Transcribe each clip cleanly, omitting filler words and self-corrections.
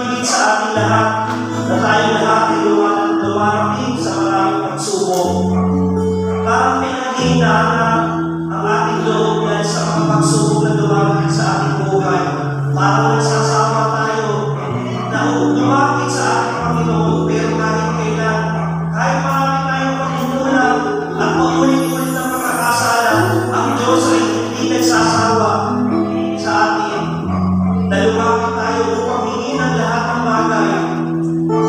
higit sa ating lahat na tayo lahat ay lumarating sa maraming pagsubok. Parang pinaghihinaan ang ating loob dahil sa mga pagsubok na dumarating sa ating buhay. Parang nagsasawa tayo na dumarating sa ating Panginoon, pero kahit kailan, kahit marami tayong pagkukulang at paulit-ulit na pagkakasala, ang Diyos ay hindi nagsasawa sa atin. Na lumapit tayo upang hingin ang lahat ng bagay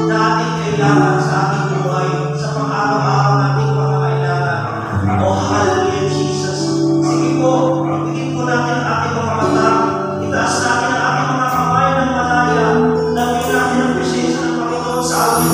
na ating kailangan sa ating buhay, sa pang-araw-araw nating pangangailangan. Oh, hallelujah, Jesus. Sige po, pagpigit po natin ang ating mga mata, itaas natin ang ating mga kamay ng malaya, dahil natin ang presensya ng Panginoon sa ating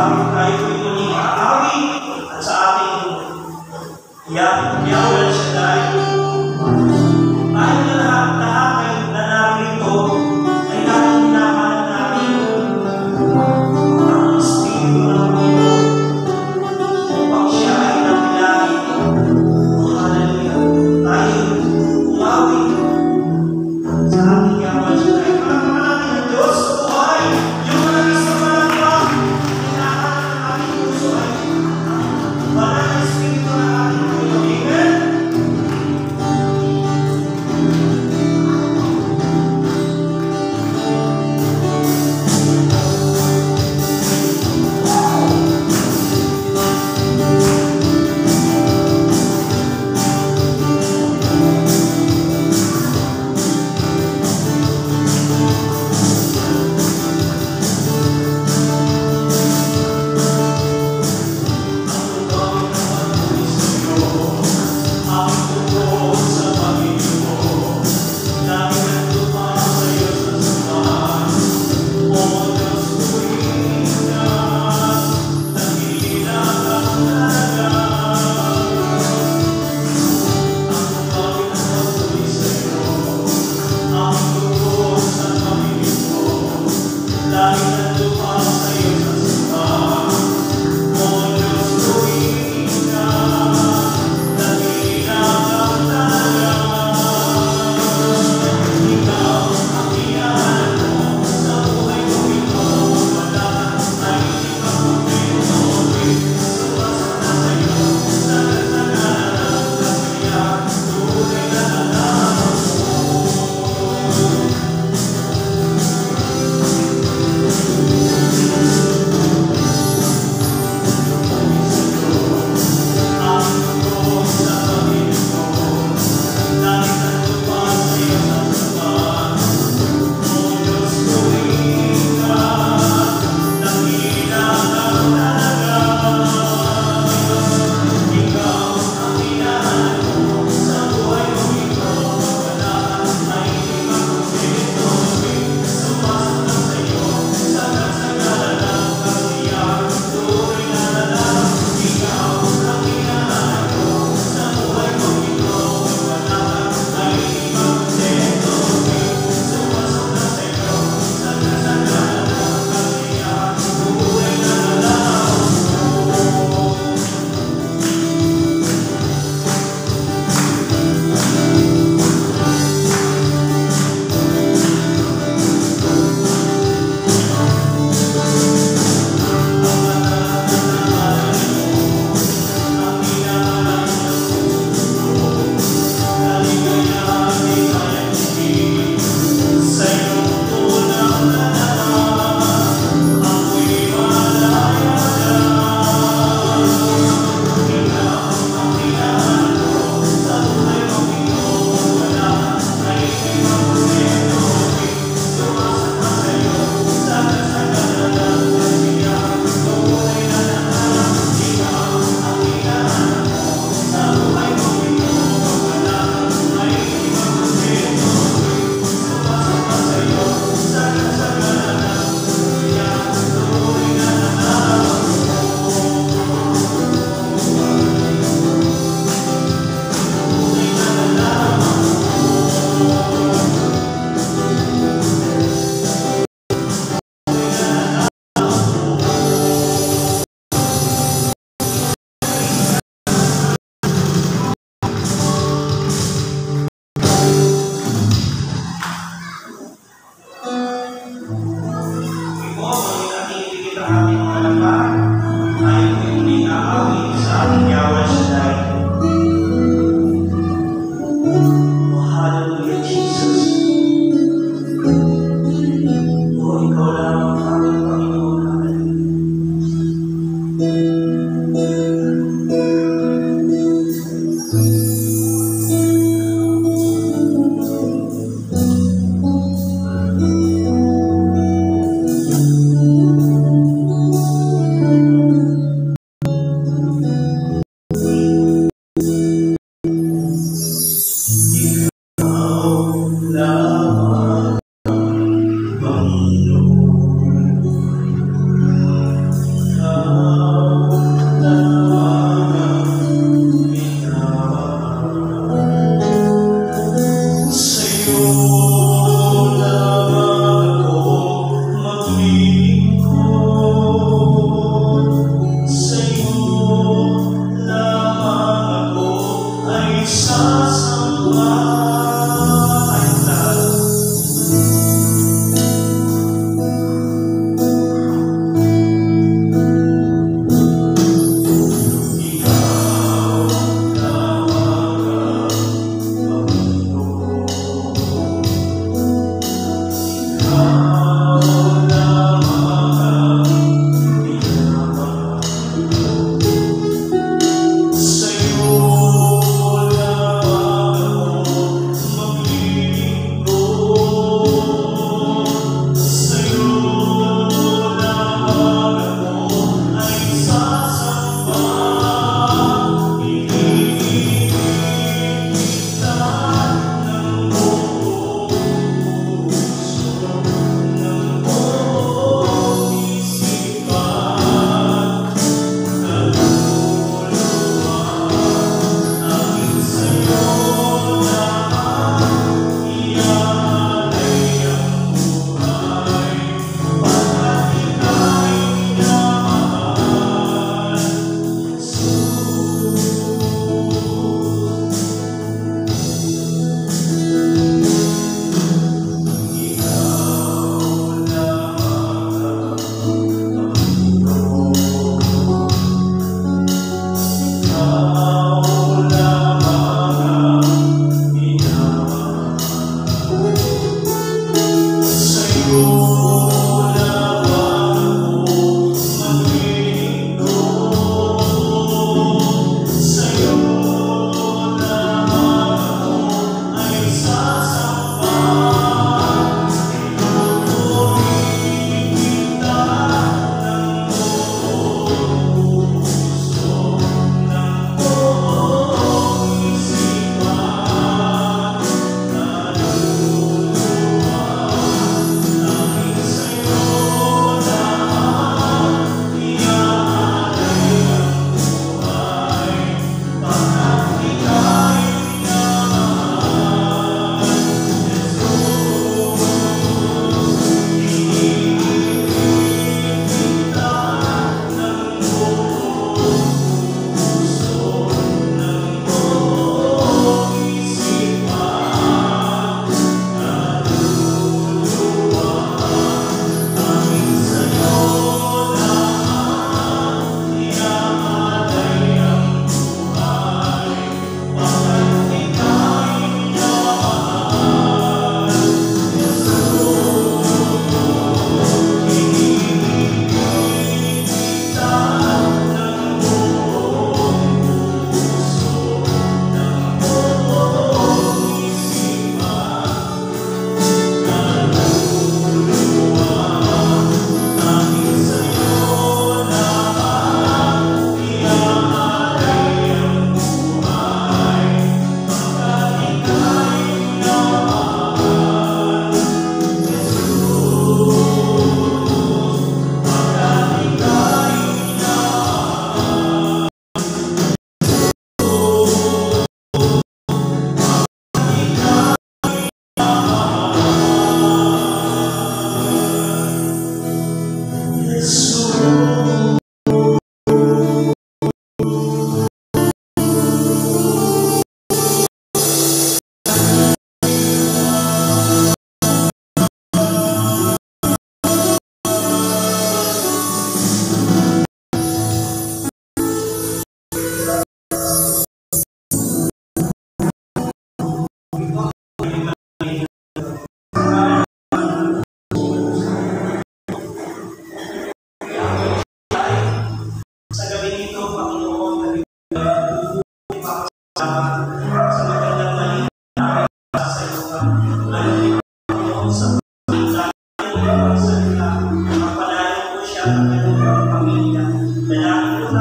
tayo po'y muling aawi at sa ating Yahweh El Shaddai. Tayo na lahat ay nanarito ay ating hinahanap natin ang Espiritu ng Panginoon upang siya ay nabilangin. Hallelujah. Tayo umawi sa ating Yahweh El Shaddai. Palakpakan natin ang Diyos sa buhay. Yung malabis na malakpak, hinahanap ng ating puso ay ang banal na Espiritu ng ating Panginoon. Amen.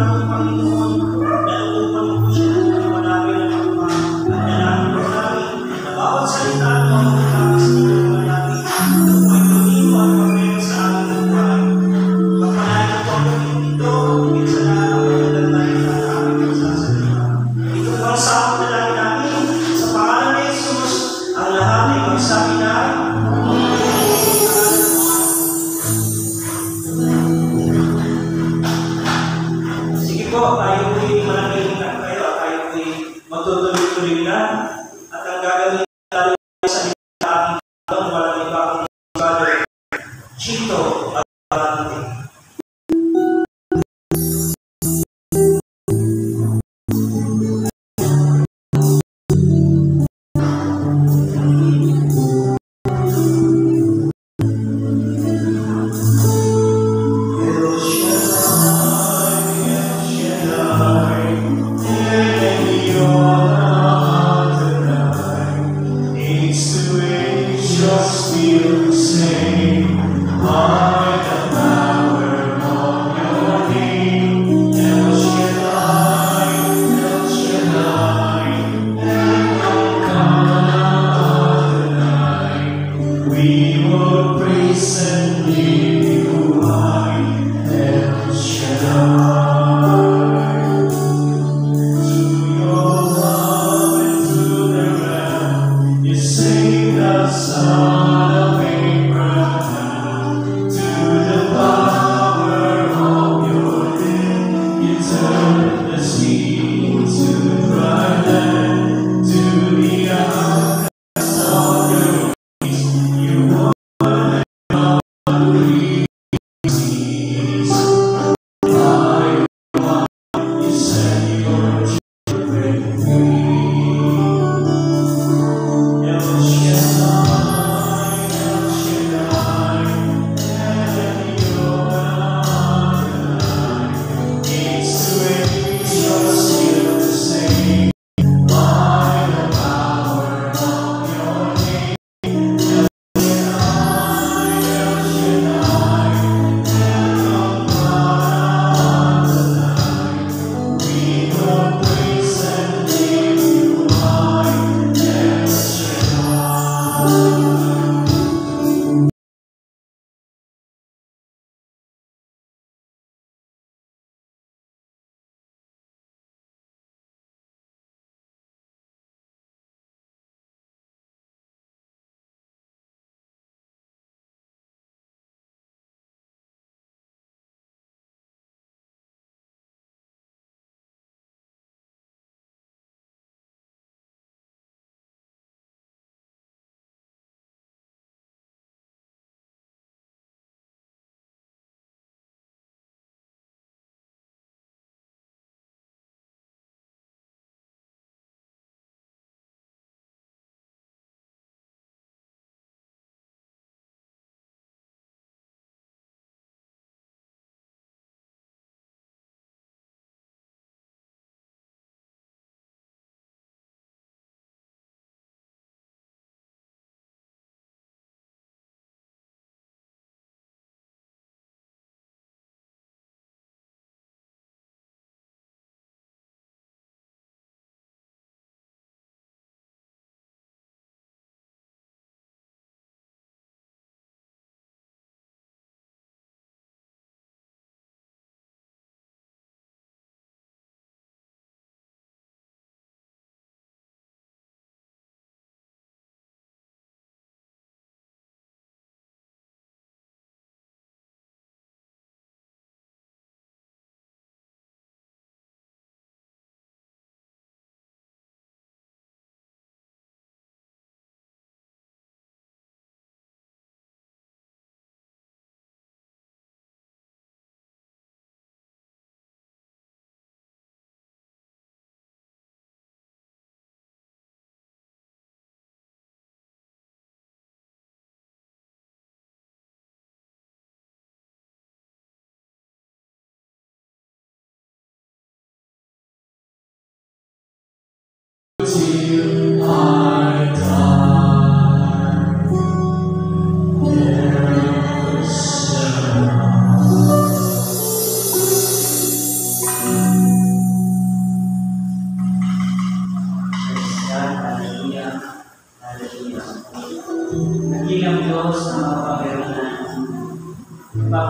namin, Panginoon, nalutupan mo po siya ng mga namin na pagpa. At nalaman po namin na bawat salita at mga pagkakis nito mga namin, ito po ay tumiwa at pagpero sa aming buhay. Pagpalain po ang pagkakas ito, higit sa lahat ang pagkakatayin na aming magsasalita. Ito po ang sakot na lang namin sa pangalan ni Jesus, ang lahat ay magsabi na tayo po'y manangin na kayo at tayo po'y magtutuloy-tuloy na at ang gagawin tayo sa ating habang walang iba kung Brother Chito at Barante. Jesus.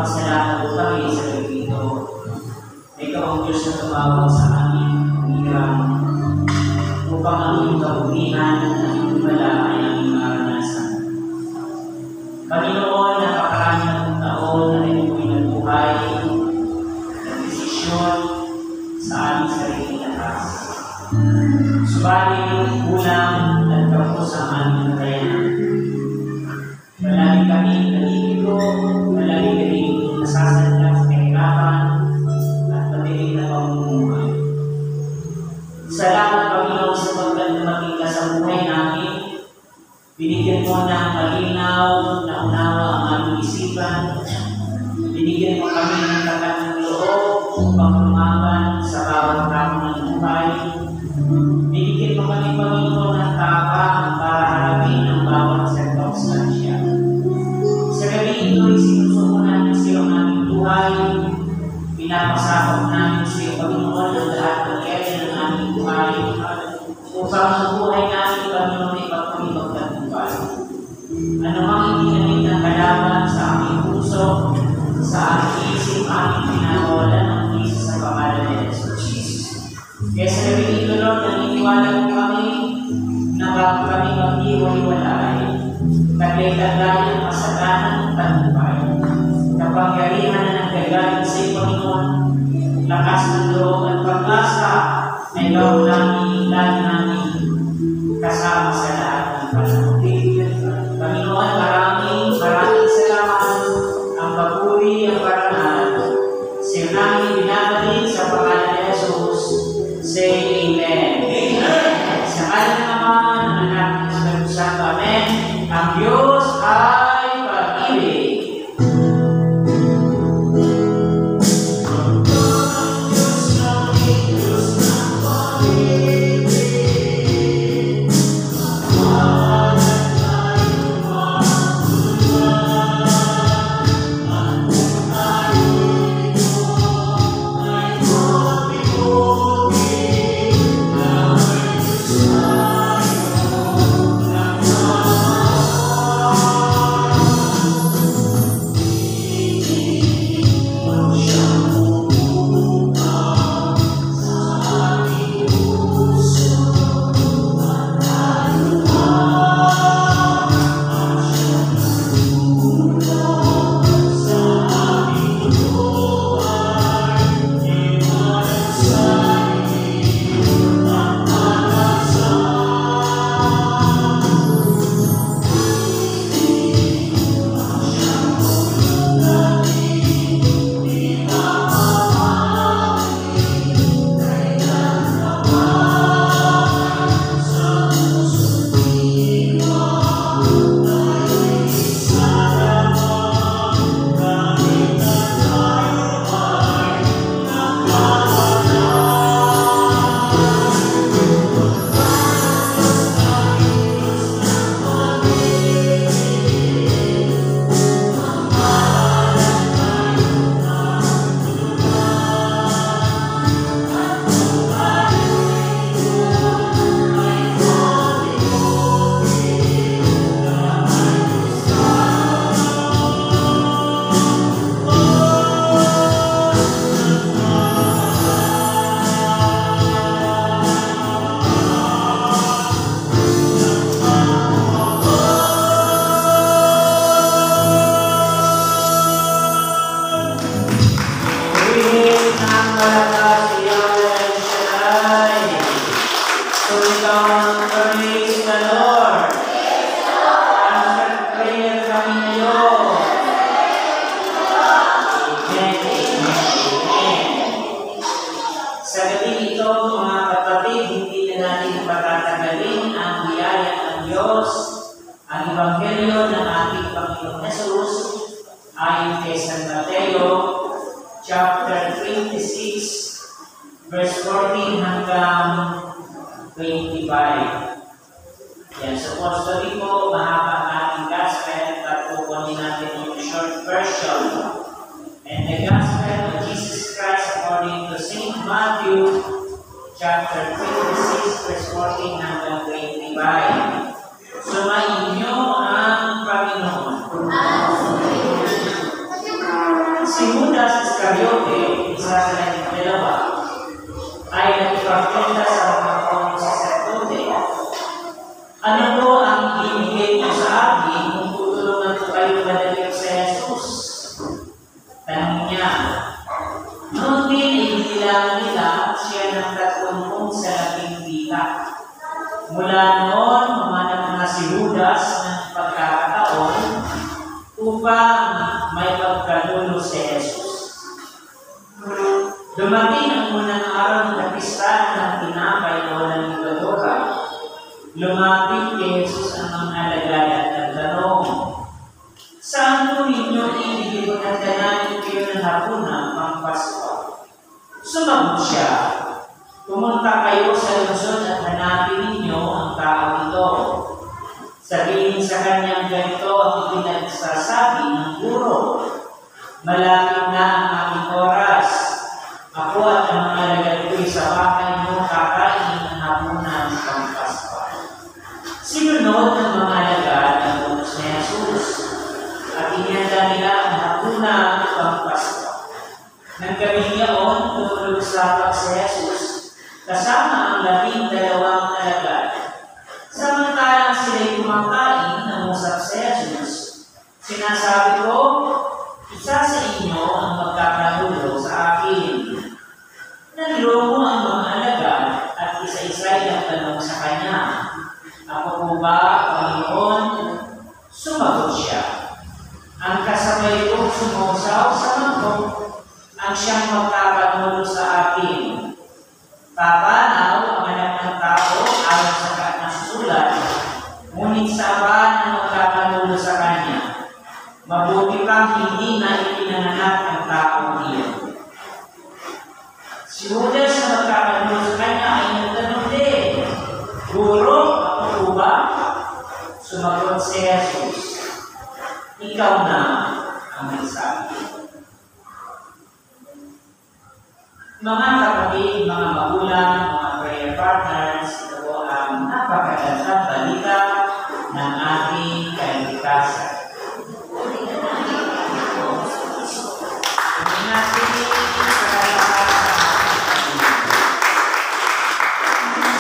nagpapasalamat po kami sa gabi ito. Ikaw ang Diyos na tumawag sa amin, hirap, upang ang iyong kabulihan at ang iyong himala ay aming maranasan. Panginoon, napakarami ng taon na rin po'y nagbuhay, nagdesisyon sa aming sariling lakas. Subalit, kulang at kapos ang aming narayanan. Palagi kami nalilito, palagi kami nasasadya sa kahirapan at matinig na pamumuhay. Salamat, Panginoon, sa pagdating ka sa buhay namin. Binigyan mo ng malinaw na unawa ang aming isipan. Binigyan mo kami ng tapat ng loob upang lumaban sa bawat hamon ng buhay. Binigyan mo kami, Panginoon, ng tapang para harapin ang bawat sirkumstansya. Sa gabi ito, isinusuko namin sa iyo ang aming buhay. Pinapasakot namin sa iyo, Panginoon, ang lahat ng kaya ng aming buhay. Upang ang buhay namin, Panginoon, ay patuloy magtagumpay. Ano mang itinamit ng kalaban sa aming puso, sa aming isip, aming pinakawalan ng pulis sa pangalan ni Jesus. Kaya sa gabi ito, Lord, naniniwala ko kami na bago kami mag-iwalay, taglay-taglay ang kasalanan ng tagumpay. Kapangyarihan na nagkagaling sa iyo, Panginoon, lakas ng loob at pag-asa na ikaw lagi namin kasama sa lahat ng panahon. Panginoon, maraming salamat. Ang papuri, ang parangal, siya namin binabalik sa pangalan ni Jesus. Say Amen. Amen. Sa kanya naman, ang anak ng Espiritu Santo. Amen. Ang Diyos ay pag-ibig. Verse 14 hanggang 25. Yan. So, mostly po, mahaba ang ating gospel, at kukunin natin yung short version. And the gospel of Jesus Christ according to St. Matthew, chapter 26, verse 14 hanggang 25. Sumainyo ang Panginoon. Si Judas Iscariote, isa sa naging dalawa, ay nagpapakita sa mga saserdote. Ano po ang ibigay niyo sa akin kung tutulungan ko kayo madalik sa Jesus? Tanong niya. Noon din ay bilang nila siya ng 30 sa labing bilang. Mula noon, humanap na si Judas ng pagkakataon upang may pagkalulo si Jesus. Dumating ang unang araw ng kapistahan ng tinapay na walang ligadora. Lumapit kay Jesus ang mga alagad at nagtanong, saan po ninyo ibigay at dananin kayo ng hapunan pang Pasko? Sumagot siya, pumunta kayo sa lungsod at hanapin ninyo ang tao ito. Sabihin sa kanyang ganito ang ipinagsasabi ng guro, malapit na ang aming oras. Ako at ang mga alagad ko'y sa bahay mo kakain ng hapunan pang Pasko. Sinunod ng mga alagad ang utos ni Jesus at inihanda nila ang hapunan pang Pasko. Nang gabing yaon, tumulog sa pag si Jesus kasama ang 12 alagad. Samantalang sila'y kumakain, nangusap si Jesus. Sinasabi ko, isa sa inyo ang magkakalulo sa akin. Naliloko ang mga alagad at isa-isa ang tanong sa kanya. Ako po ba, Panginoon? Sumagot siya. Ang kasabay kong sumusaw sa mangkok ang siyang magkakalulo sa akin. Papanaw ang anak ng tao ayon sa nasusulat, ngunit saban ang magkakalulo sa kanya. Mabuti pang hindi na ipinanganak ang taong iyon. Si Judas na magkakalulo sa kanya ay nagtanong din, Guro, ako po ba? Sumagot si Jesus, ikaw na ang nagsabi. Mga kapatid, mga magulang, mga prayer partners, ito po ang napakagandang balita ng ating kaligtasan.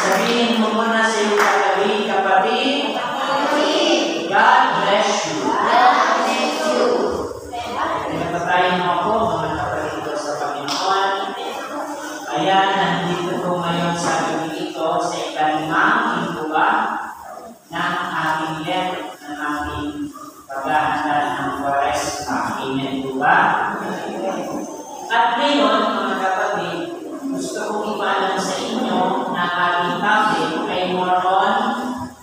Sabihin mo muna sa iyong kapatid, God bless you. Pinapatayin mo ako, mga kapatid ko sa Panginoon. Ayan, nandito ko ngayon sa gabi ito sa ikalimang lingguan ng ating let, ng ating paghahanda ng Kwaresma. Amen po ba? At ngayon, mga kapatid, gusto kong ipaalam sa inyo na ating topic ay more on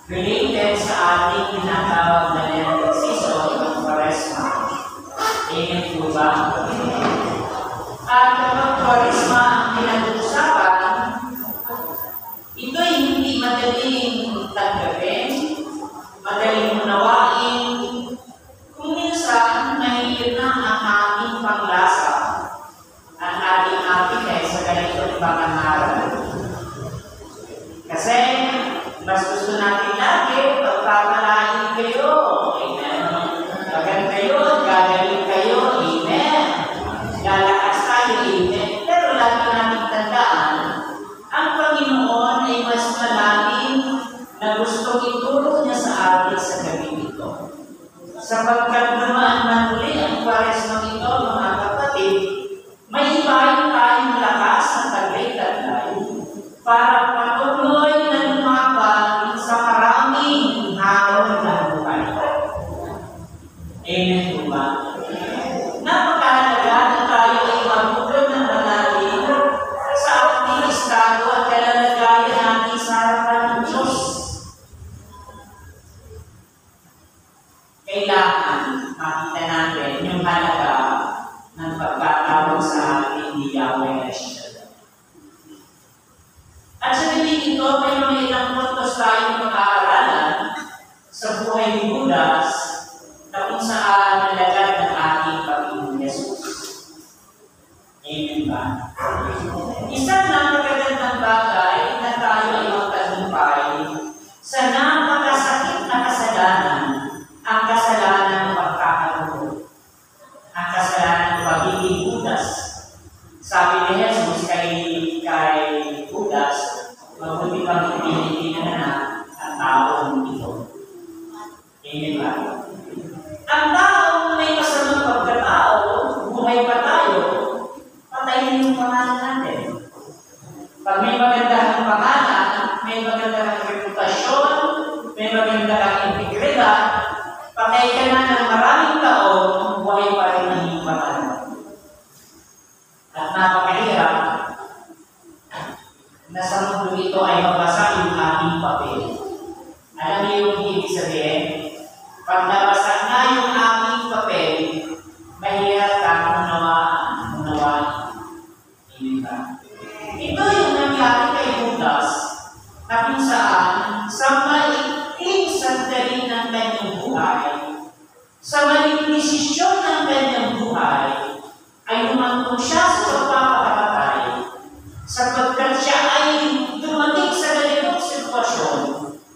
related sa ating tinatawag na Lenten season ng Kwaresma. Amen po ba? At kapag Kwaresma ang pinag-uusapan, ito'y hindi madaling tanggapin, madaling unawain, kung minsan mahirap na ang ating panglasa, ang ating appetite sa ganitong pangangaral. Kasi, mas gusto natin lagi, pagpapalain kayo, amen. Maganda kayo, gagaling kayo, amen. Lalakas tayo, amen. Pero lagi natin tandaan, ang Panginoon ay mas malalim na gustong itulong niya sa atin sa gabi ito. Sapagkat dumaan man uli ang Kwaresma ito, mga kapatid, may ibahin tayong lakas ng taglay-taglay para patuloy na lumaban sa maraming hamon na buhay. Amen po ba? Napakahalaga na tayo ay mabukod ng malalim sa ating estado at kalalagayan natin sa harapan ng Diyos. Kailangan makita natin yung halaga ng pagkatawag sa ating ni Yahweh Eshel. At sa gabi ito, may mga ilang puntos tayong pag-aaralan sa buhay ni Judas na kung saan nalagad ng ating Panginoon Yesus. Amen ba? Isang napakagandang bagay na tayo ay magtagumpay sa napakasakit na kasalanan, ang kasalanan ng pagkakaroon, ang kasalanan ng pagiging Pag may maganda kang pangalan, may maganda kang reputasyon, may maganda kang integridad, patay ka na ng maraming taon, buhay pa rin ang iyong pangalan. At napakahirap na sa mundo ito ay mabasa yung aming papel. Alam niyo yung ibig sabihin? Pag nabasa na yung aming papel, mahirap kang unawaan. Ito yung nangyari kay Judas na kung saan sa maikling sandali ng kanyang buhay, sa maling desisyon ng kanyang buhay, ay humantong siya sa pagpapakamatay sapagkat siya ay dumating sa ganitong sitwasyon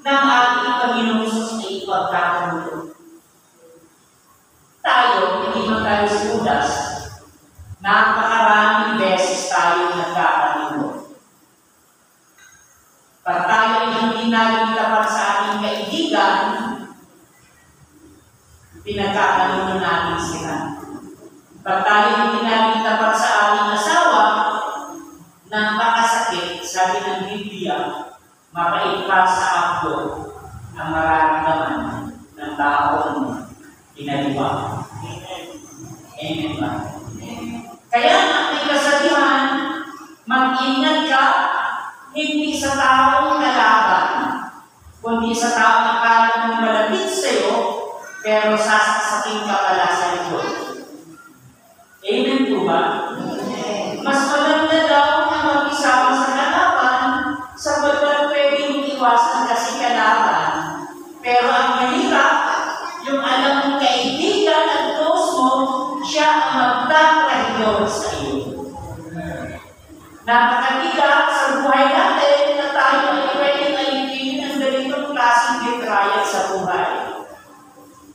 ng ating Panginoong Hesus na ipagkakaroon. Tayo, hindi man tayo si Judas, napakaraming beses tayo nagkakaroon. Pag tayo ay hindi naging tapat sa ating kaibigan, pinagkakaroon natin sila. Pag tayo hindi naging tapat sa ating asawa, napakasakit, sabi ng Biblia, mapaigpat sa akto ang mararamdaman ng taong pinaliwa. Amen ba? Kaya nga may kasabihan, mag-ingat ka, hindi sa taong kalaban, kundi sa taong akala mong malapit sa iyo, pero sasaksakin ka pala sa likod. Amen po ba? Mas maganda daw na mag-isama sa kalaban sapagkat pwedeng iwasan kasi kalaban. Pero ang mahirap, yung alam mong kaibigan at close mo, siya ang magtatrahiyon sa iyo. Napakabigat sa buhay natin na tayo ay pwedeng alipin ng ganitong klaseng betrayal sa buhay.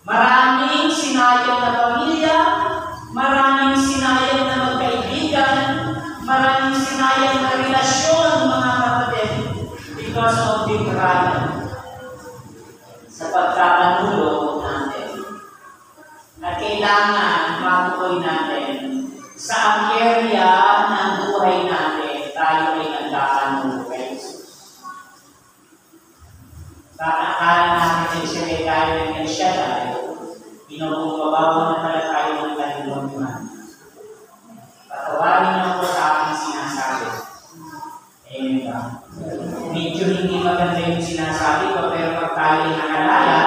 Maraming sinayang na pamilya, maraming sinayang na magkaibigan, maraming sinayang na relasyon, mga kapatid, because of betrayal. Sa pagkakanulo natin. At kailangan matukoy natin sa ang area ng buhay natin, tayo ay nagkakanulo kay Jesus. Baka akala natin siya tayo ng siya tayo, pinagpababaw na pala tayo ng kaluluwan. Patawarin niyo po sa aking sinasabi. Amen ba? Medyo hindi maganda yung sinasabi ko, pero pag tayo ay nakalaya,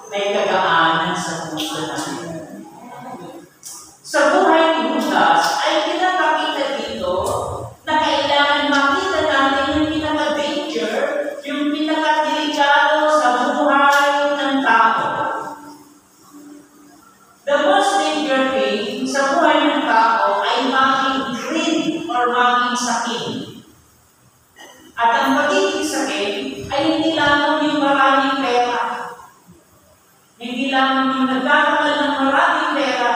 may kagaanan sa puso natin. Sa buhay ni Judas ay pinapakita dito na kailangan makita natin yung pinaka-danger, yung pinaka-delikado sa buhay ng tao. The most dangerous thing sa buhay ng tao ay maging greed or maging sakin. At ang magiging sakin ay hindi lamang yung maraming pera. Hindi lamang yung nagkakamal ng maraming pera.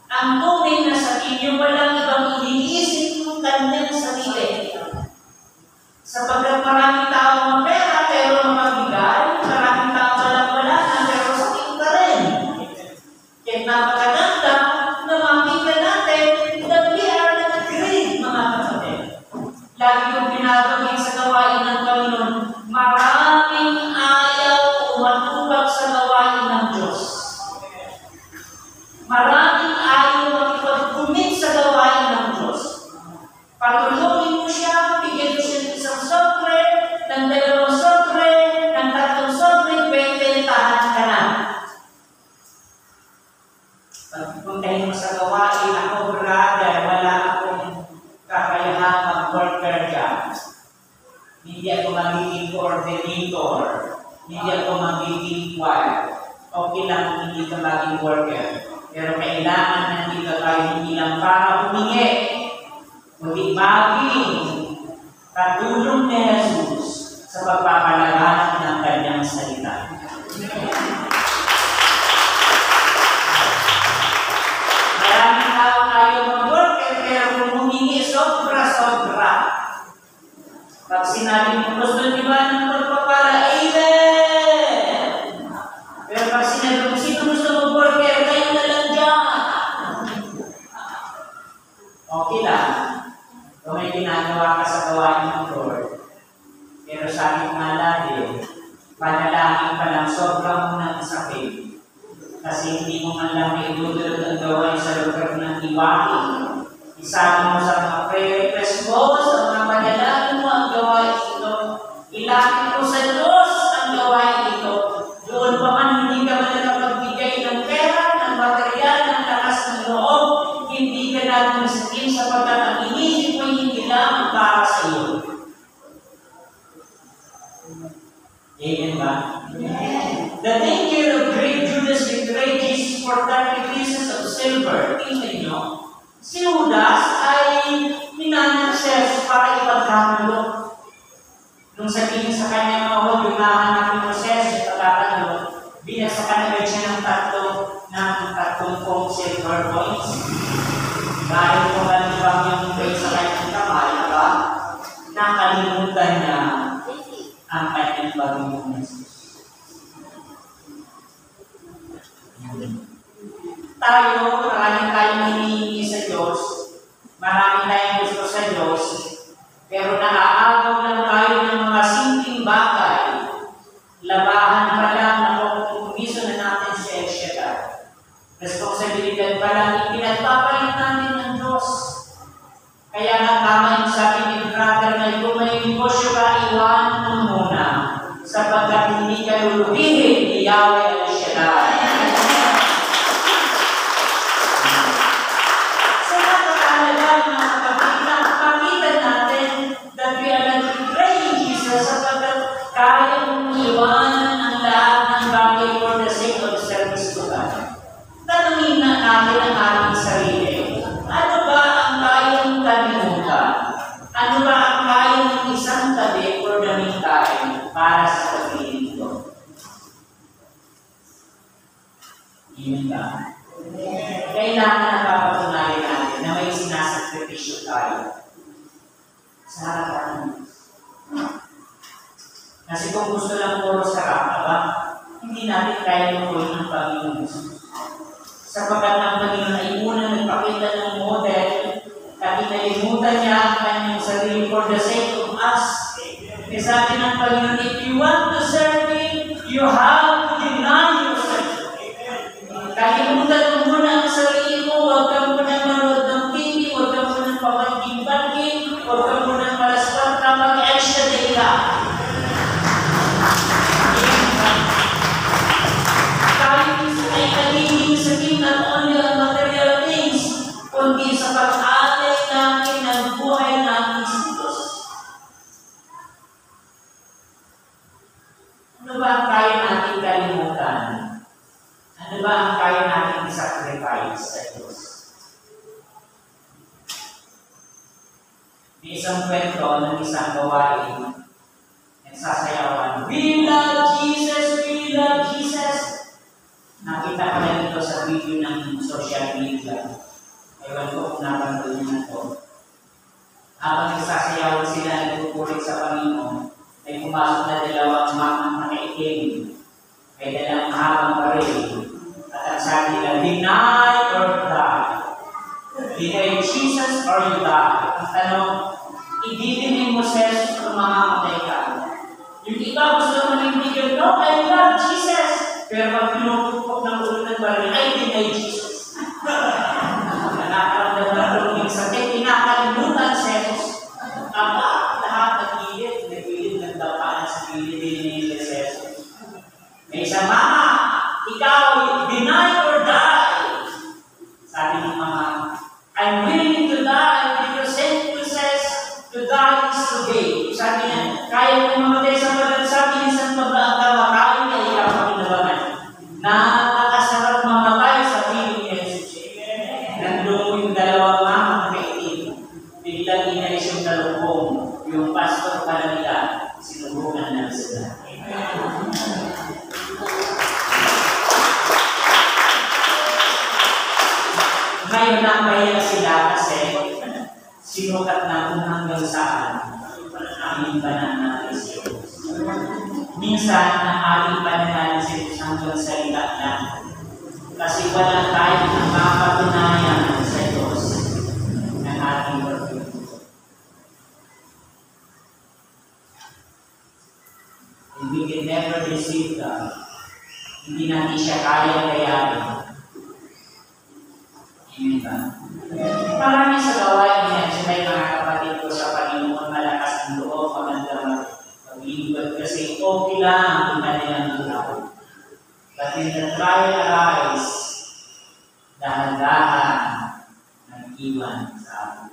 Ang tunay na sakin yung walang ibang iniisip ng kanyang sarili. Sapagkat maraming tao ng pera pero mapagigay, maraming tao wala na pero sakin pa rin. Kaya napakaganda na makita natin that we are not great, mga kapatid. Lagi kong pinapagin sa gawain ng Panginoon, maraming ayaw umatubag sa gawain ng Diyos. Maraming ayaw makipag-commit sa gawain ng Diyos. Patulungin mo siya, bigyan mo siya ng isang sobre, ng dalawang sobre, ng tatlong sobre, bententahan ka na. Pagpuntahin mo sa gawain, ako brother, wala akong kakayahan mag-worker dyan. Hindi ako magiging coordinator. Hindi ako magiging choir. Okay lang kung hindi ka maging worker. Pero kailangan nandito tayo hindi lang para humingi, kundi maging katulong ni Jesus sa pagpapalaganap ng kanyang salita. Maraming tao tayo mag-worker, pero kung humingi sobra-sobra. Pag sinabi mo, gusto di ba ng pagpapala, amen! Pero pag sinabi mo, sino gusto mag-worker, kayo na lang dyan. Okay lang. Kung may ginagawa ka sa gawain ng Lord. Pero sabi ko nga lagi, panalangin pa lang sobrang mo ng sakit. Kasi hindi mo man lang maidudulot ang gawain sa lugar ng iwain. Isabi mo sa mga prayer request mo, sa mga panalangin mo ang gawain ito. Ilapit mo sa Diyos ang gawain ito. Doon pa man hindi ka man nakapagbigay ng pera, ng material, ng lakas ng loob, hindi ka natin sakin sapagkat ang inisip mo hindi lang para sa iyo. Amen ba? Amen. The danger of great Judas betrayed Jesus for 30 pieces of silver. Tingnan nyo, si Judas ay minanang si Jesus para ipagkakalog. Nung sabihin sa kanya, yung nahanapin mo si Jesus, ipagkakalog, binagsakan agad siya ng tatlong silver coins. Dahil kung galibang yung bay sa kanyang kamay, nakalimutan niya ang kanyang bagong message. Tayo, maraming tayong hinihingi sa Diyos, maraming tayong gusto sa Diyos, pero naaagaw lang tayo ng mga simpleng bagay. Labahan pa lang na kompromiso na natin sa Eshera. Responsibilidad pa lang, ipinagpapalit natin ng Diyos. Kaya nga tama yung sabi ni brother na kung may negosyo ka, iwanan mo muna sapagkat hindi ka lulubihin ni Yahweh al-Shaddai. Sa nakakalaga ng kapakita natin that we are not betraying Jesus sapagkat kaya mong iwanan ang lahat ng bagay for the sake of service to God. Tanungin na natin ang ating sarili. Ano ba ang kayang kalimutan? Ano ba ang kayang isang tabi for the meantime para sa pagkain ito? Amen ba? Kailangan na papatunayan natin na may sinasakripisyo tayo sa harapan. Kasi kung gusto lang puro sarap, hindi natin kaya makuhin ang Panginoon. Sapagkat ang Panginoon ay unang nagpakita ng model at inalimutan niya ang kanyang sarili for the sake of us. Kasi sabi ng Panginoon, if you want to serve me, you have to deny yourself. Kalimutan mo muna ang sarili mo, huwag ka muna manood ng TV, huwag ka muna pamangkin-bangkin, huwag ka muna malaspan, mag-extra day ka. Ay nagiging sabihin not only on material things, kundi sa pag-alay natin ng buhay natin sa Diyos. Ano ba ang kaya natin kalimutan? Ano ba ang kaya natin i-sacrifice sa Diyos? May isang kwento ng isang gawain, nagsasayawan, "We love Jesus! We love Jesus!" Nakita ko na ito sa video ng social media. Ewan ko kung napanood niyo na ito. Habang nagsasayawan sila, nagpupulit sa Panginoon, ay pumasok na dalawang mamang nakaitim. May dalang mahabang baril. At ang sabi nila, deny or die. Deny Jesus or you die. Ang tanong, ididinin mo sa Jesus kung mamamatay ka. Yung iba gusto mo nagbigan, no, I love Jesus. Pero pag pinupukpok ng ulo ng baril, ay deny Jesus. Nakakaramdam na tulungin sa atin, kinakalimutan sa Jesus. Lahat nag-gilid ng dapaan sa gilid ni Jesus. May isang mama, ikaw, deny or die. Sabi ng mama, I'm willing to die because St. says to die is to gain. Sabi niya, kaya kong mamatay sa balat. Sabi niya, saan pa ba ang kamakain na ikaw pakinabangan? Nakakasarap mamatay sa piling ni Jesus. Nandun yung dalawang mama kaitin. Biglang inalis yung talupong. Yung pastor pala nila, sinubukan na sila. Ngayon napahiya sila kasi sinukat na kung hanggang saan ang ibanan natin si Jesus. Minsan, ang ating pananalig hanggang salita lang. Kasi wala tayong mapatunayan sa Diyos ng ating pagkakas. And we can never deceive God. Hindi natin siya kaya-kayanin. Amen ba? Marami sa gawain niya, may mga kapatid ko sa Panginoon, malakas ang loob, maganda maglingkod kasi okay lang ang kanilang buhay. But when the trial arise, dahan-dahan nag-iwan sa atin.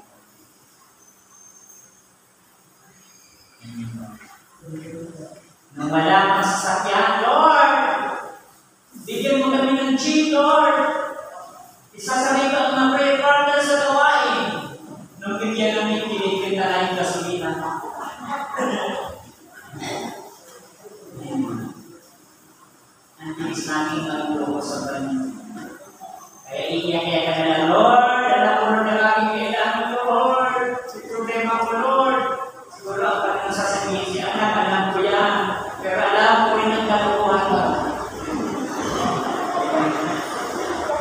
Amen ba? Nung wala kang sasakyan, Lord, bigyan mo kami ng jeep, Lord. Isasabay ka ng prayer partner sa gawain. Nung bigyan namin, kinikita na yung gasolina. Ang tiis namin ang loob sa Panginoon. Kaya iiyak-iyak ka na lang, Lord, alam ko na laging kailangan ko, Lord. May problema ko, Lord. Siguro ang kanilang sasabihin siya, anak, alam ko yan. Pero alam ko rin ang katotohan ko.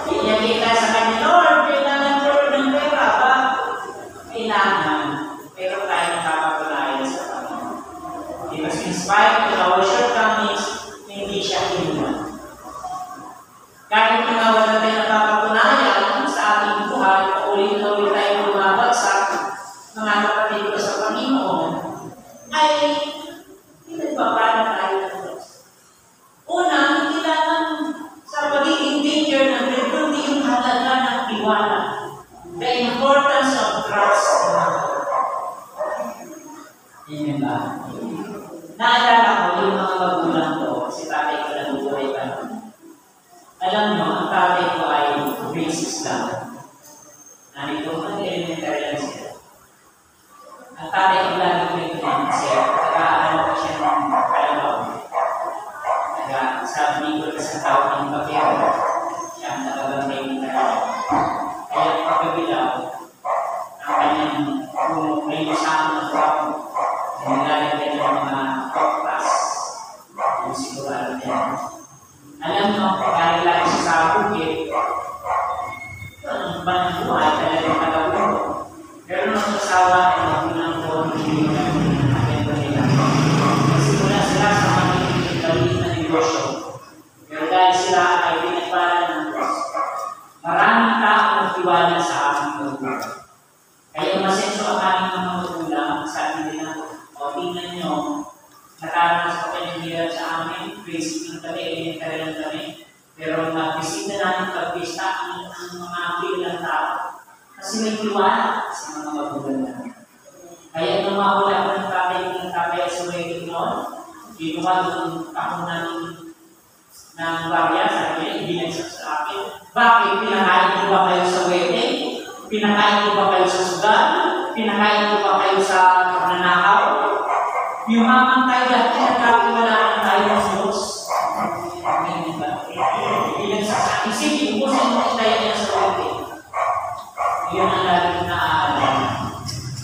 Iiyak-iyak sa kanya, Lord, kailangan ko rin ng pera ba? Kailangan. Pero tayo nakapagpalayan sa Panginoon. Because in spite of our shortcomings, hindi siya kinuha. Kahit mga wala tayo nakapagpalayan sa ating buhay, paulit-ulit tayo bumabagsak, mga kapatid ko sa Panginoon, ay pinagpapala tayo ng Diyos. Una, hindi lang sa pagiging danger ng Diyos, kundi yung halaga ng tiwala. The importance of trust. Amen ba? Naalala ko yung mga magulang ko, si tatay ko nabubuhay pa. Alam nyo, ang tatay ko ay basis lang. Nandito, mag-elementary lang sila. Ang tatay ko lagi ko yung siya, nag-aaral ko siya ng kalabaw. Sabi ko sa tao ng pagkero, siya ang nakagambay ng kalabaw. Kaya pagkabilaw, ang kanyang kung may masama ng trapo, nilalagay ng mga class. Yung sigurado niya. Alam mo, dahil lagi siya sa bukit, ang banang buhay talagang nagawin. Pero nung sasawa ay magulang ko, hindi na agenda nila. Kasi mula sila sa mga gawin na negosyo. Pero dahil sila ay pinagpala ng Diyos, maraming tao nagtiwala sa aming magulang. Kaya masenso ang aming mga magulang, sabi nila, o tingnan nyo, nakaranas pa kayo hirap sa amin, basic lang kami, elementary lang kami. Pero bisita namin pag-pista ang mga bilang tao. Kasi may tiwala sa mga magulang namin. Kaya nung mawala ko ng tatay sa wedding noon, ginawa doon ako ng barya, sabi niya, ibinagsak sa akin. Bakit? Pinakain ko ba kayo sa wedding? Pinakain ko ba kayo sa sugal? Pinakain ko ba kayo sa nanakaw? Yumaman tayo dahil nagkakiwalaan tayo ng Diyos. Amen ba? Isipin ko sa mga tayo niya sa wedding. Yun ang laging naaalala.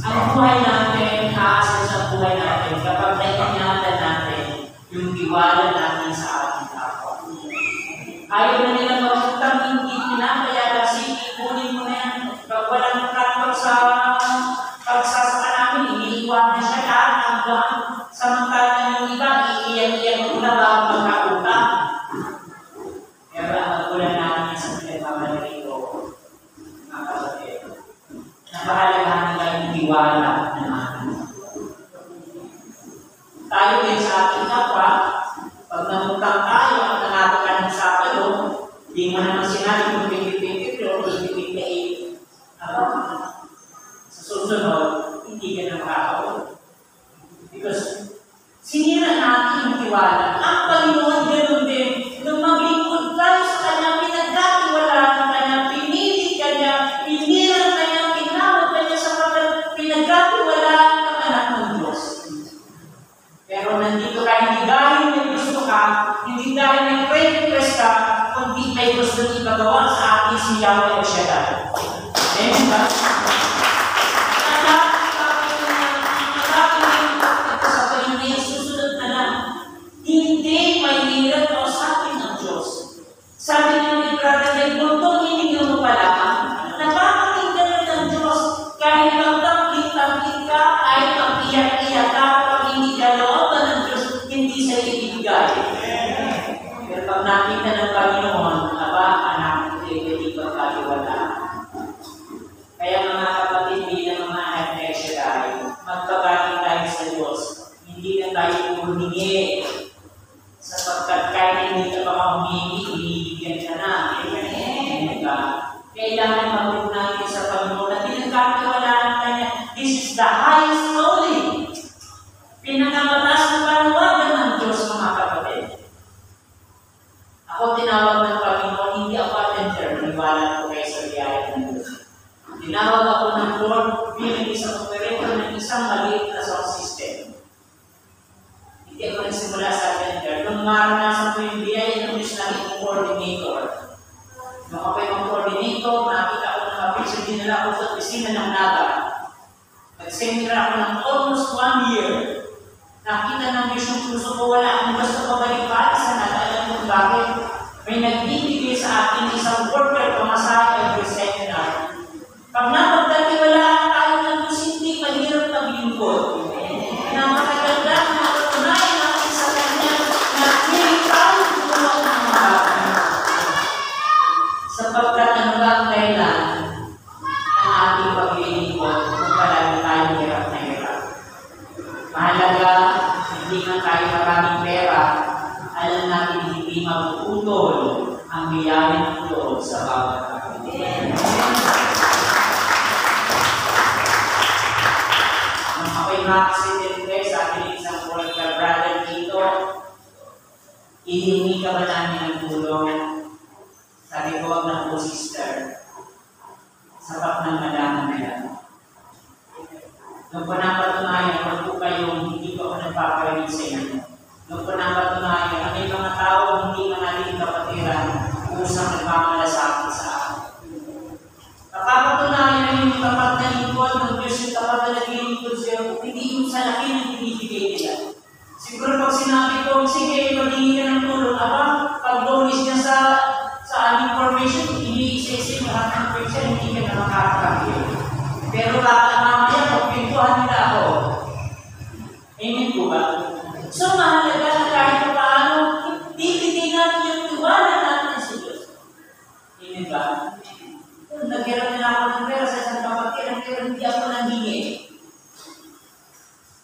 Ang buhay natin, aasal sa buhay natin, kapag naingatan natin yung tiwala natin sa ating kapwa. Ayaw na nila magutang, hindi pinapaya kasi ipunin mo na yan. Pag walang kapag sa pagsasaka namin, iniiwan na siya lahat hanggang samantala yung iba, iiyak-iyak ko na bago magkautang. Pero ang magulang natin sa pinagmamalaki ko, mga kapatid, napakalagaan nila yung tiwala na natin. Tayo din sa ating kapwa, pag namutang tayo at nangapakan sa palo, hindi mo naman sinabi kung 2023 o 2028. Sa susunod, hindi ka na makakaulit. Because sinira natin yung tiwala. Ang Panginoon ganoon din, nung maglingkod tayo sa Kanya, pinagkatiwalaan ng Kanya, pinili Kanya, pinirang Kanya, pinawag Kanya sa Kanya, pinagkatiwalaan ng anak ng Diyos. Pero nandito ka, hindi dahil may gusto ka, hindi dahil may request ka, kundi may gusto ipagawa sa ating si Yahweh o Shaddai. Amen ba? Hindi mahirap o sa atin ng Diyos. Sabi niyo ni Brother Ray, kung hindi mo pala, napapakinggan ng Diyos kahit magtangkit-tangkit ka, ay mag-iyak-iyak ka, pag hindi ka looban ng Diyos, hindi sa iyo Hindi na tayo humingi. Sapagkat kahit hindi ka pa humingi, binibigyan ka na. Kailangan matutunan natin sa Panginoon na pinagkatiwalaan ka niya. This is the highest calling. Pinakamataas na panawagan ng Diyos, mga kapatid. Ako tinawag ng Panginoon, hindi ako attender. Maniwala ko kayo sa biyaya ng Diyos. Tinawag ako ng Lord bilang isang operator ng isang maliit na sound system. Hindi ako nagsimula sa attender. Nung maranasan ko yung biyaya ng Diyos na itong coordinator. Nung ako yung coordinator, nakita ko ng mapicture, dinala ako sa opisina ng NAGA. Nag-seminar ako ng almost 1 year. Nakita ng Diyos yung puso ko, wala akong basta pabalik pa sa NAGA. Alam kung bakit? May nagbibigay sa akin isang worker pamasahe every seminar. Pag napagkatiwalaan tayo ng Diyos, hindi mahirap na bilingkod. Na makaganda na matutunayan natin sa Kanya na hindi tayo tulong ng mga sapagkat ano ba ang dahilan ng ating paglilingkod kung palagi tayo hirap na hirap. Mahalaga, hindi man tayo maraming pera, alam natin hindi mapuputol ang biyaya ng Diyos sa bawat kapatid. Nung ako'y ma-accidente, sabi ng isang political brother dito, ihingi ka ba namin ng tulong? Sabi ko, wag na po, sister. Sapat ng malaman nila. Nung ko napatunayan, wag po kayong hindi ko ako nagpaparinig sa inyo. Nung ko napatunayan, ang may mga tao hindi man natin kapatiran, usang nagmamalasakit sa akin. Napapatunayan na yung tapat na lingkod ng Diyos, yung tapat na naglilingkod sa'yo, hindi yung sa laki ng binibigay nila. Siguro pag sinabi ko, sige, maghingi ka ng tulong, pag-bonus niya sa information, ini-isa-isa lahat ng question, hindi ka na makakakagin. Pero mamaya, pagpintuhan nila ako. Amen po ba? So, mahalaga na kahit paano, bibigay natin yung tiwala natin sa Diyos. Amen ba? Nag-hirap nila ako ng pera sa isang kapatid, pero hindi ako nanghingi.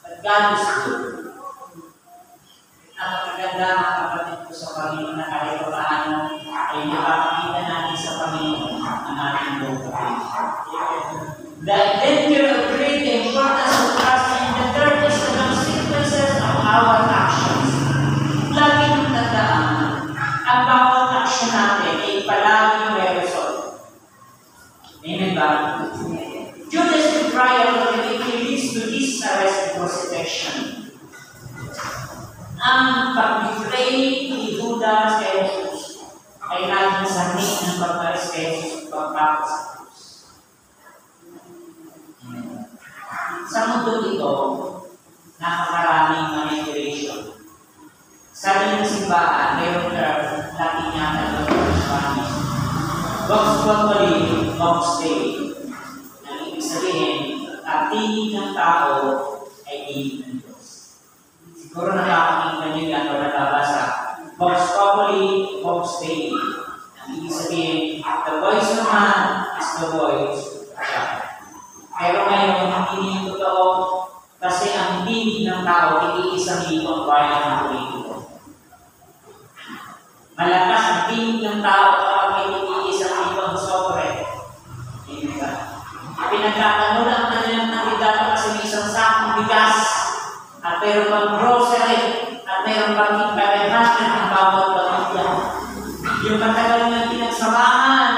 But God is good. Napakaganda mga kapatid ko sa Panginoon na kahit paano ay nakakakita natin sa Panginoon ang ating buhay. Then we agree the importance of trust in the third is the consequences of our actions. Lagi nung tandaan, ang bawat action natin ay palagi may result. Amen ba? Judas betrayal leads to this arrest and crucifixion. Ang pag-betray ni Judas kay Jesus ay naging sanhi ng pag-arrest kay Jesus pagkakot sa krus. Sa mundo ito, napakaraming manipulation. Sabi ng simbahan, mayroon na natin yata ng Spanish. Vox Populi, Vox Dei. Ang ibig sabihin, ang tinig ng tao ay tinig ng Diyos. Siguro nakakakita nyo yan o nakabasa. Vox Populi, Vox Dei. Ang ibig sabihin, the voice of man is the voice of God. Pero ngayon, hindi yung totoo kasi ang tinig ng tao, hindi isang libang bayan ng politiko. Malakas ang tinig ng tao kapag may hindi isang libang sobre. Hindi ba? Pinagkakaroon ang kanilang kandidato kasi may isang sakong bigas at mayroon pang grocery at mayroon pang ikabaghasan ang bawat pamilya. Yung katagal ng pinagsamahan,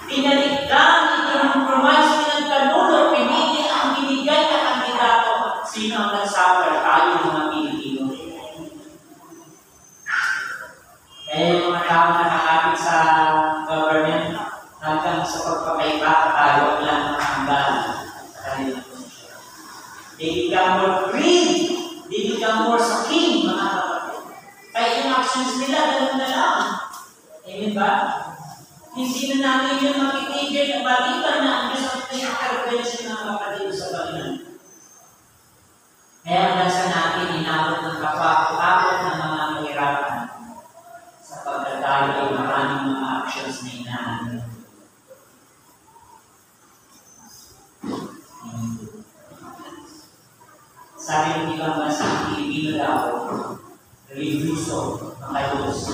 pinaligdan, ikinompromise, pinagkanulo, pinili ang binigay na kandidato. Sino ang nag-suffer? Tayo mga Pilipino. Kaya yung mga tao na nakakapit sa government, hanggang sa pagpapaiba, tayo lang ang hanggan sa kanilang posisyon. They become more greed. They become more sa king, mga kapatid. Kaya yung actions nila, ganun na lang. Amen ba? Hindi na natin yung makitigil na balikan na ang Diyos ang intervention ng kapatid sa Panginoon. Kaya hanggang sa natin, inabot ng kapwa-kapwa ng mga mahirapan sa pagkatayo ay maraming mga actions na inahanap. Sabi ng ibang bansa, Pilipino daw, religyoso, makalos,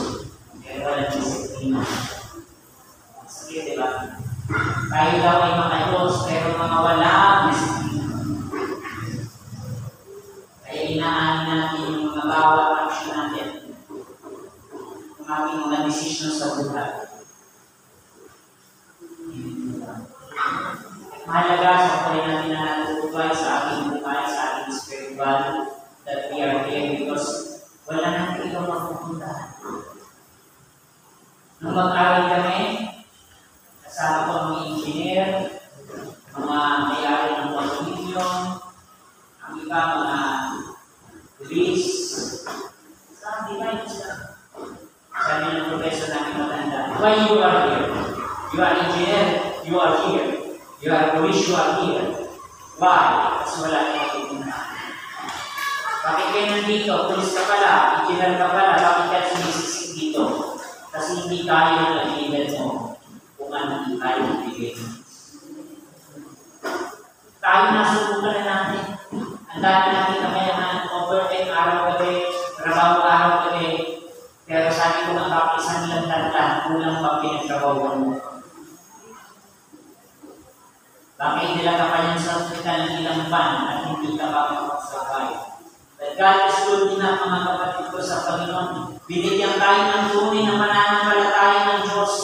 pero walang disiplina. Sige, di ba? Tayo daw ay makalos, pero mga walang disiplina. Kaya inaanin natin yung mga bawat action natin, ang ating mga desisyon sa buhay. Mahalaga sa buhay natin na natutupay sa ating buhay, sa ating spiritual, that we are here because wala nang ibang mapupunta. Nung mag-aral kami, kasama ko mga engineer, mga may-ari ng condominium, ang iba mga police, sabi ng professor namin matanda, why you are here? You are engineer, you are here. You are police, you are here. Why? Kasi wala kang pupunta. Bakit kayo nandito? Police ka pala, engineer ka pala, bakit ka sumisisig dito? Kasi hindi kaya ng legal mo kung ano hindi kaya ng bigay. Tayo nasubukan na natin. Ang dami natin na kailangan overtime araw-gabi, trabaho-araw-gabi. Pero sabi ko ng kapisan nilang tanda, kulang pa pinagtrabaho mo. Bakit nila ka pa yan sa hospital ng ilang ban at hindi ka pa makapagsakay? But God is good enough, mga kapatid ko sa Panginoon. Binigyan tayo ng tunay na pananampalataya ng Diyos.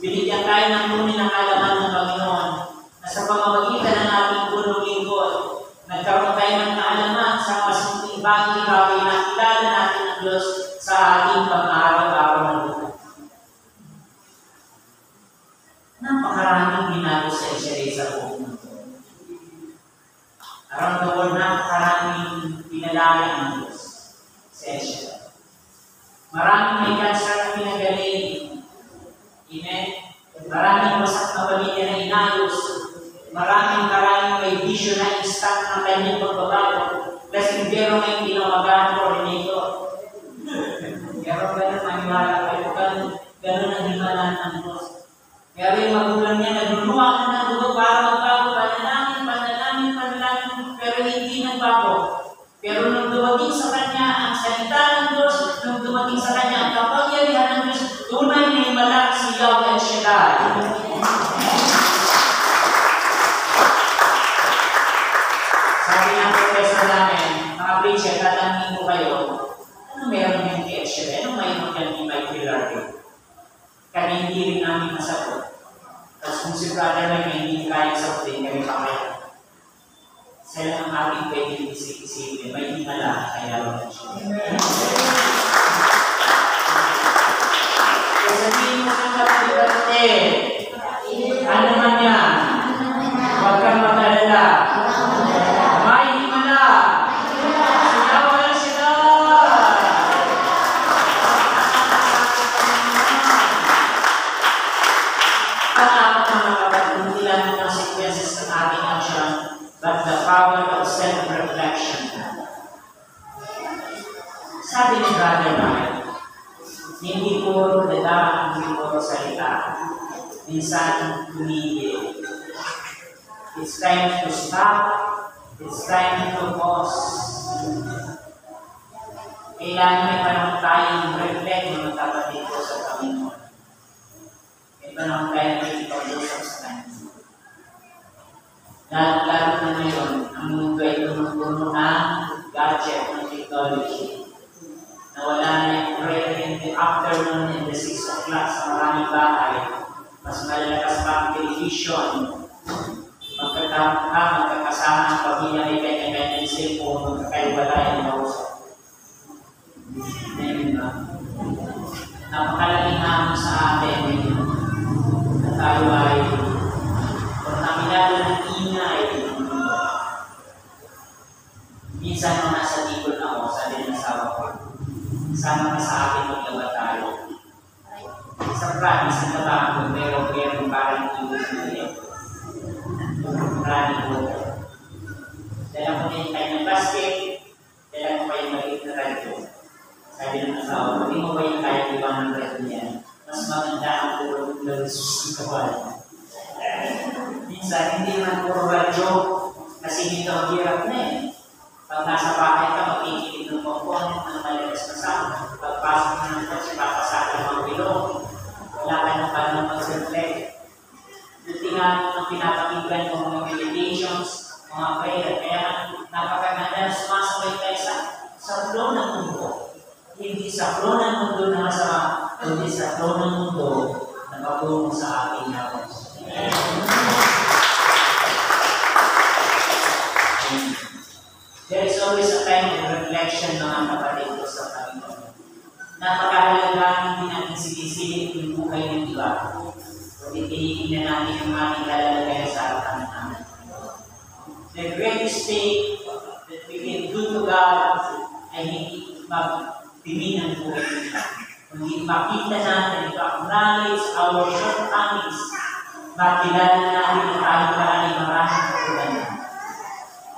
Binigyan tayo ng tunay na kalaman ng Panginoon. Na sa pamamagitan ng ating punong lingkod, nagkaroon tayo ng kaalaman sa masunting bagay-bagay na kilala natin ng Diyos sa ating pang-araw-araw na buhay. Napakaraming binago sa Israel sa buong mundo. Around the world, napakaraming pinalaya ng Diyos sa Israel. Maraming may cancer na pinagaling. Amen? Maraming wasak na pamilya na inayos. Maraming may vision na instant ng kanyang pagbabago. Lasinggero na yung tinawagan coordinator. Pero ganun, maniwala kayo. Ganun ang himalan ng Diyos. Pero yung magulang niya, nagluluwa ka ng dugo para magbago, panalangin, pero hindi nagbago. Pero nung dumating sa kanya ang salita ng Diyos, nung dumating sa kanya ang kapangyarihan ng Diyos, tunay na himalang si Yahweh El Shaddai. Sabi ng professor namin, mga preacher, tatanungin ko kayo, ano meron yung El Shaddai? Ano mayroon yan ni Mike Villarde? Kaya hindi rin namin masagot. Tapos kung si brother na hindi kaya sagutin, kami pa kaya. Sila ang ating pwedeng isipin, may himala kaya wala siya. Kaya sabihin mo sa kapatid, ano man yan? Huwag kang mag-alala. May himala. Sinawal sila. Pag-apat mga kapatid, hindi lang ng sequences ng ating action, but the power of self-reflection. Sabi ni Brother Mike, hindi puro dada, hindi puro salita. Minsan, tumigil. It's time to stop. It's time to pause. Kailangan may panahon tayong reflect mga kapatid ko sa Panginoon. May panahon tayong makikipag-usap sa Kanya. Lalo na ngayon, ang mundo ay tumutuno ng gadget ng technology. Nawala na yung prayer in the afternoon and the 6 o'clock sa maraming bahay. Mas malalakas pa ang television. Magkakasama ang pamilya may kanya-kanya ng cellphone, magkakaiba tayo ng kausap. Napakalaking hamon sa atin na tayo ay pagkaminado ng ingay. Minsan nung nasa likod ako, sabi ng asawa ko, sama ka sa akin maglaba tayo. Sa promise, ang tabaho, pero parang iwas na rin. Running water. Dala ko na yung kanyang basket, dala ko pa yung maliit na radyo. Sabi ng asawa, hindi mo ba yung kaya iwan ng radyo niya? Mas maganda ang puro ng susikawan. Minsan, hindi naman puro radyo kasi dito ang hirap na eh. Pag nasa bahay ka, pagpasok na ng coach, ipapasaka ng mga bilog. Wala ka na pa ng mag-reflect. Tingnan mo ang pinapakinggan mo mga meditations, mga prayer. Kaya napakaganda, sumasabay tayo sa flow ng mundo. Hindi sa flow ng mundo na masama, kundi sa flow ng mundo na patungo sa ating Diyos. There is always a time of reflection, mga kapatid ko sa Panginoon. Napakahalaga, hindi natin sinisilip yung buhay ng iba. Kundi tinitingnan natin yung ating kalalagay sa harapan natin. The greatest thing that we can do to God ay hindi magtingin ng buhay nila. Kundi makita natin, acknowledge our shortcomings. Makilala natin na tayo ay maraming katulan.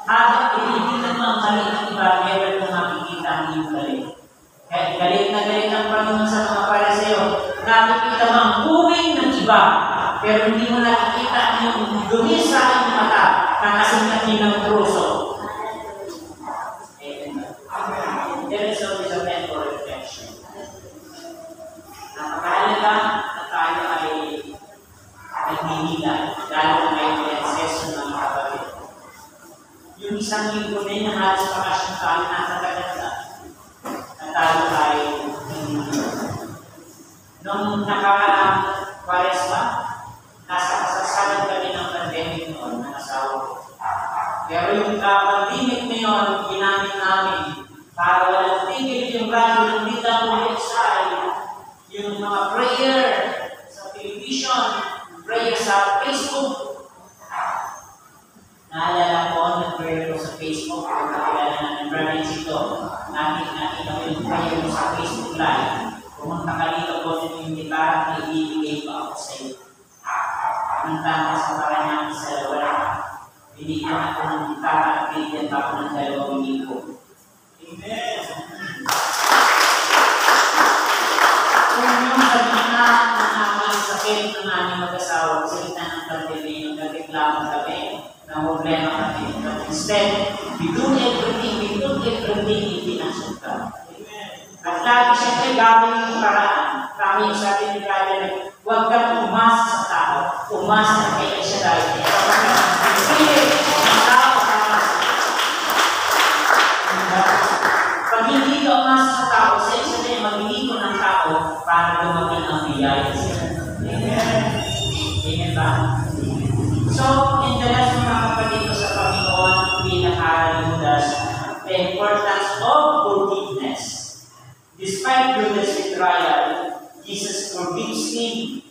Habang tinitingnan mo ang mali ng iba, meron mong makikita ang iyong galit. Kaya galit na galit ang Panginoon sa mga Pariseo. Nakikita mo ang buhay ng iba, pero hindi mo nakikita yung dumi sa aking mata na kasungat niyo ng kruso. There is always a time for reflection. Napakahalaga na tayo ay nagninila, lalo na kayo ng session ng mga kapatid. Yung isang linggo na yun na halos pakasyong tayo nakakaganda na tayo ay nung nakaraang Kwaresma, nasa kasasalan kami ng pandemic noon ng asawa ko. Pero yung pandemic na yun, ginamit namin para walang tigil yung radyo ng Dita Moleksay, yung mga prayer sa television, prayer sa Facebook. Naalala ko, nag-prayer ko sa Facebook, kung nakilala na ng brother ito, nakita ko yung prayer mo sa Facebook Live. Pumunta ka dito po yung parang ibibigay pa ako sa iyo. Ang tama sa parang sa wala. Binigyan ako ng gitara at binigyan pa ako ng 2 linggo. Amen! Kung yung sa gitna ng aming sakit ng aming mag-asawa, sa gitna ng pandemya, yung nagreklamo kami, ng problema kami. Instead, we do everything, ipinasok. At lagi siyempre gagawin yung paraan. Kami yung sabi ni Brother, huwag kang umasa sa tao, umasa kay siya dahil. Kasi ang tao pag hindi ka umasa sa tao, sa isa na magiging ko ng tao para dumating ang biyaya siya. Amen. Amen ba? So, in the last mga kapatid ko sa Panginoon, pinakaral mo the importance of forgiveness. Despite Judas' betrayal, Jesus forgives him.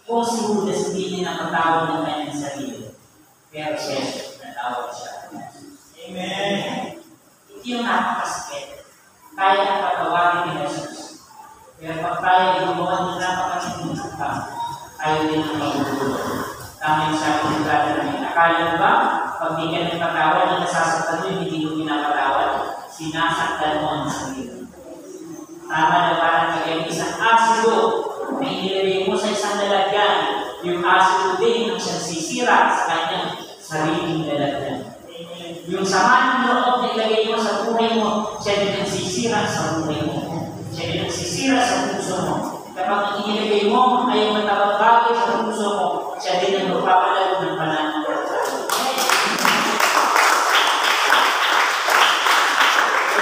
Kung si Judas hindi niya napatawad ng kanyang sarili, pero siya, natawad siya. Amen. Ito yung napakasakit. Kaya ang patawagin ni Jesus. Pero pag tayo gumawa ng napakasakit ka, tayo din ang magugulong. Tama yung sabi ng brother namin. Akala mo ba, pag di ka nagpatawad, na nasasaktan mo, hindi mo pinapatawad, sinasaktan mo ang sarili. Tama na parang kagaya isang asido na inilagay mo sa isang lalagyan, yung asido din ang siyang sisira sa kanyang sariling lalagyan. Yung sama ng loob na ilagay mo sa buhay mo, siya din ang sisira sa buhay mo. Siya din ang sisira sa puso mo. Kapag inilagay mo ay matabang bagay sa puso mo, siya din ang magpapalalo ng pananampalataya.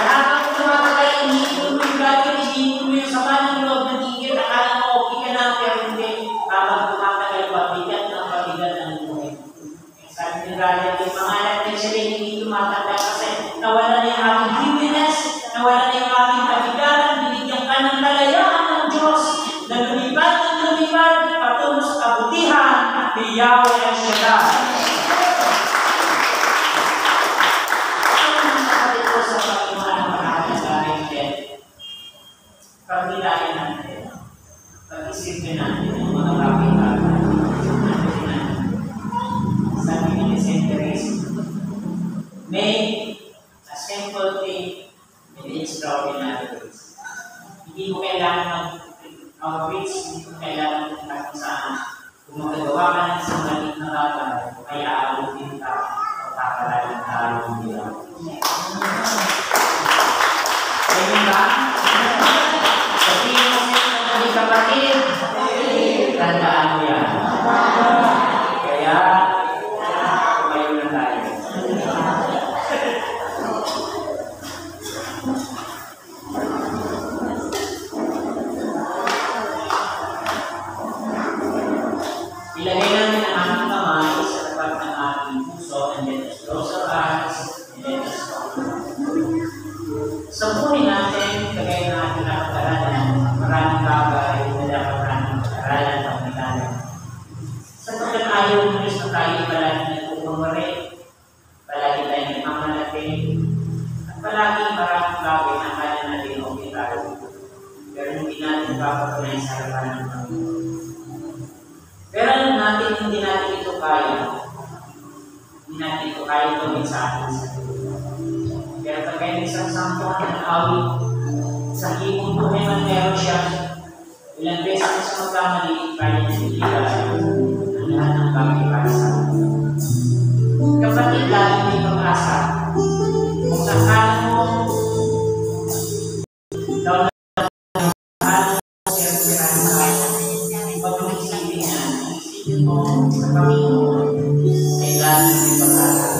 Habang tumatagal, iniipon mo yung bagay, iniipon mo yung sama ng loob ng tigil, akala mo okay ka na, pero hindi. Habang tumatagal, pabigat ang buhay. Sabi ni Brother, yung pangalan na siya rin hindi tumatanda kasi nawala na yung aking happiness, nawala na yung aking kabigaran, binigyan ka ng kalayaan ng Diyos, na lumipad patungo sa kabutihan ni Yahweh ang Shaddai. Pagnilayan natin, pag-isipin natin ang mga kapitala natin. Sabi ni St. Teresa, make a simple thing in extraordinary ways. Hindi mo kailangan mag-reach, hindi mo kailangan kung saan. Kung magagawa ka ng isang maliit na bagay, kaya aabutin ka o kakalalang talo ng Diyos. Ngayon ba? Palagi maraming bagay na kaya natin okay tayo. Pero hindi natin papatunayan sa harapan ng Panginoon. Pero alam natin, hindi natin ito kaya. Hindi natin ito kaya gawin sa ating sarili. Pero pagka isang sampuan ng awit, sa himong tunay man meron siya, ilang beses na sa magkamali, kaya niya niligaw ang lahat ng bagay para sa atin. Kapatid, lagi may pag-asa. Kung sakala mo, daw na isipin mo sa Panginoon ay lagi may pag-asa.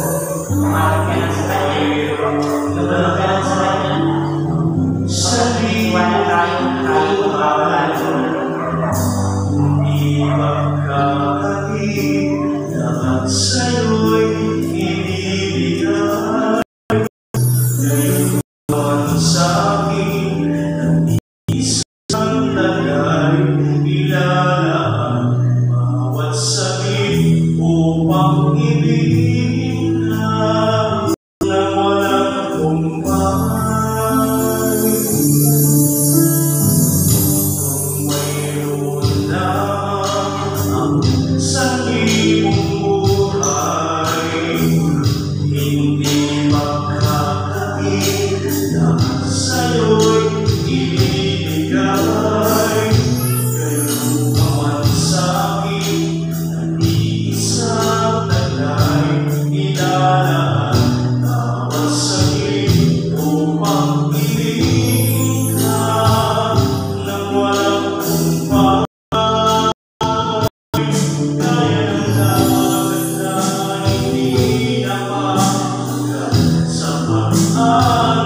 Kumarap ka lang sa Kanya, lumalog ka lang sa Kanya, iwan na tayo na tayo magbabalaan. Di magkakapit, dapat sa'yo'y ibibigay. Ngayon sa'kin, ang isang lagay, ilalaan bawat sakit upang ibigin ka ng walang kumpay. Kung mayroon na ang sakit mong buhay, hindi magkakapit, lahat sa'yo'y ibibigay. Ganun ka man sa'kin, nag-iisang taglay, ilalaan bawat sakit upang ibigin ka ng walang kumpay. Kaya ng dagat na hindi napahanggan sa pag-asa.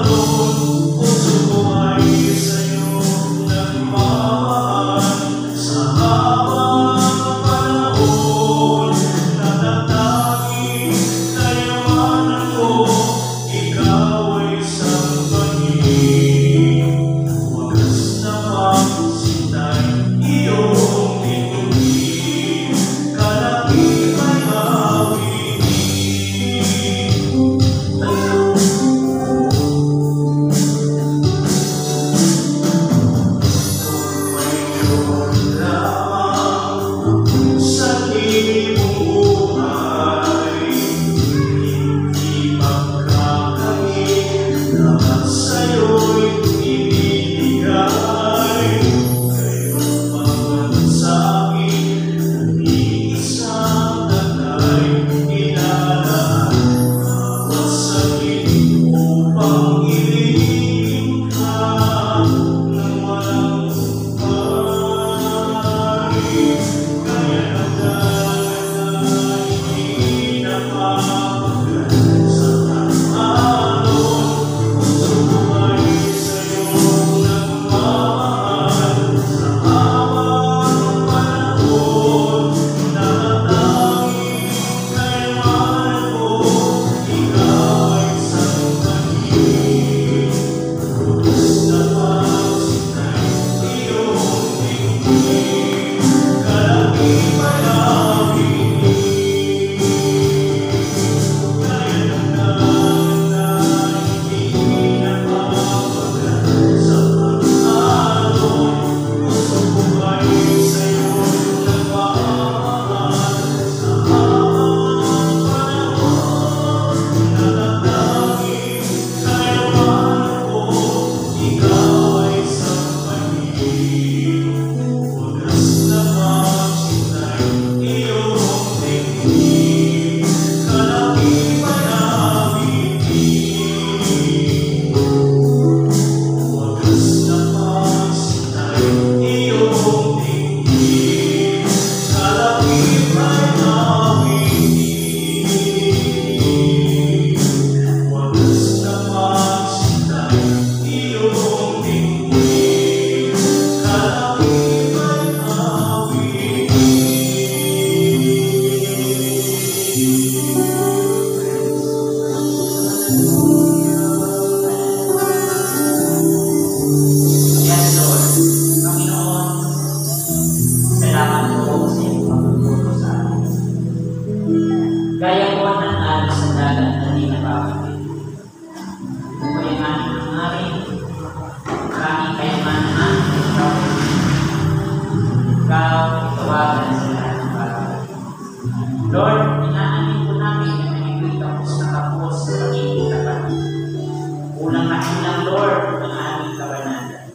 Unang-ahin lang, Lord, ang aming kabanatan.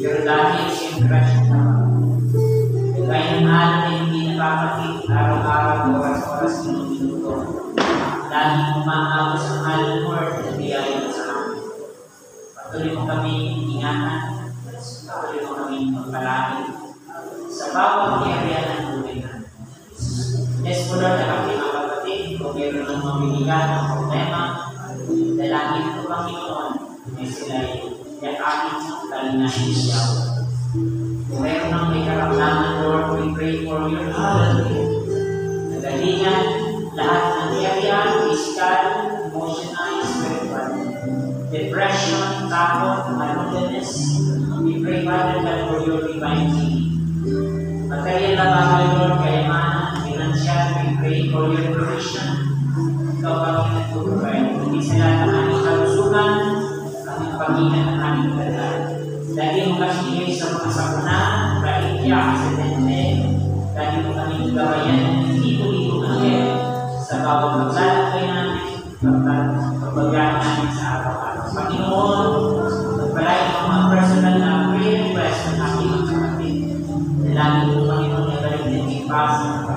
Pero dahil siyempre siya naman. Kaya ng natin hindi napapatid araw-araw, oras-oras, minuto. Laging umaagos ang halong Lord na biyaya sa amin. Patuloy mo kami ingatan, patuloy mo kami magpalagi sa bawat area ng buhay natin. Yes po Lord, ang aking mga kapatid, kung meron ng mabibigat ng problema, dalangin ko Panginoon, may sila'y yakapin ng kalinahin siya. Kung meron ng may karamdaman, Lord, we pray for your healing. Nagalingan, lahat ng area, physical, emotional, spiritual. Depression, takot, malungkotness. We pray, Father, God, for your divine healing. Material na bagay, Lord, kayamanan, financial, we pray for your provision. Ikaw kami nagpuprovide. Hindi sila ng aming kalusugan, aming paghingan ng aming ganda. Lagi mo kami ibigay sa mga sakuna, raikya, aksidente. Lagi mo kami gawayan ng libo-libo angel sa bawat maglalakay namin, pagbagaan namin sa araw-araw. Panginoon, magpalay ang mga personal na prayer request ng aking mga kapatid. Lagi mo Panginoon na balik ng ipasa